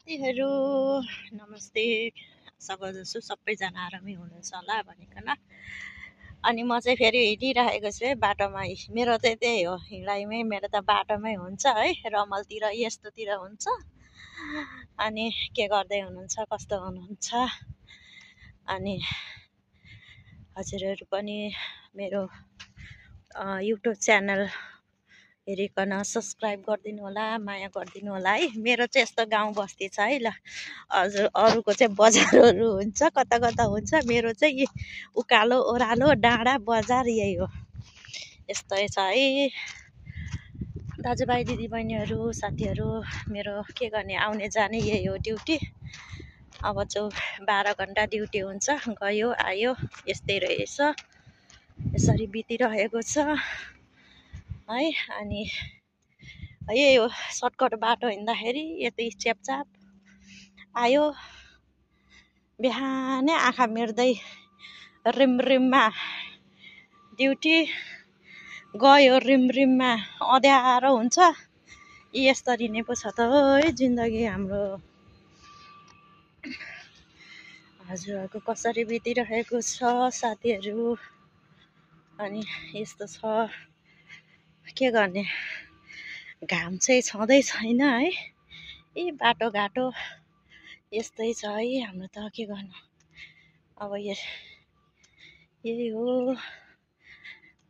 साथीहरू नमस्ते। सबैजसो सबैजना आरामै हुनुहुन्छ होला भनिकन अनि म चाहिँ फेरि हिँडिरहेको छु है बाटोमा। मेरो चाहिँ त्यही हो, हिँडाइमै मेरो त बाटोमै हुन्छ है, रमलतिर यस्तोतिर हुन्छ। अनि के गर्दै हुनुहुन्छ, कस्तो हुनुहुन्छ? अनि हजुरहरू पनि मेरो युट्युब च्यानल हेरिकन सब्सक्राइब गरिदिनु होला, माया गरिदिनु होला है। मेरो चाहिँ यस्तो गाउँ बस्ती छ है। ल हजुर, अरूको चाहिँ बजारहरू हुन्छ, कता कता हुन्छ, मेरो चाहिँ उकालो ओह्रालो डाँडा बजार यही हो, यस्तै छ है। दाजुभाइ दिदीबहिनीहरू साथीहरू, मेरो के गर्ने, आउने जाने यही हो ड्युटी। अब चाहिँ 12 घन्टा ड्युटी हुन्छ, गयो आयो यस्तै रहेछ, यसरी बितिरहेको छ है। अनि यही हो, सर्टकट बाटो हिँड्दाखेरि यति चेपचाप आयो, बिहानै आँखा मेर्दै रिमरिममा ड्युटी गयो, रिमरिममा अँध्यारो हुन्छ। यसरी नै पो छ त है जिन्दगी हाम्रो। हजुरहरूको कसरी बितिरहेको छ साथीहरू? अनि यस्तो छ, के गर्ने, घाम चाहिँ छँदै छैन है। बाटोघाटो यस्तै छ है हाम्रो त, के गर्नु अब। यही हो।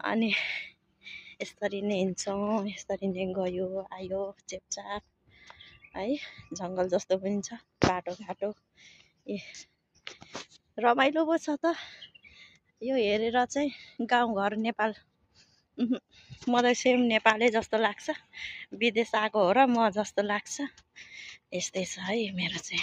अनि यसरी नै हिँड्छौँ, यसरी नै गयो आयो चेपचाप है। जङ्गल जस्तो पनि छ बाटोघाटो, रमाइलो पो छ त यो हेरेर चाहिँ। गाउँघर नेपाल मलाई सेम नेपालै जस्तो लाग्छ, विदेश आएको हो र म जस्तो लाग्छ। यस्तै छ है मेरो चाहिँ।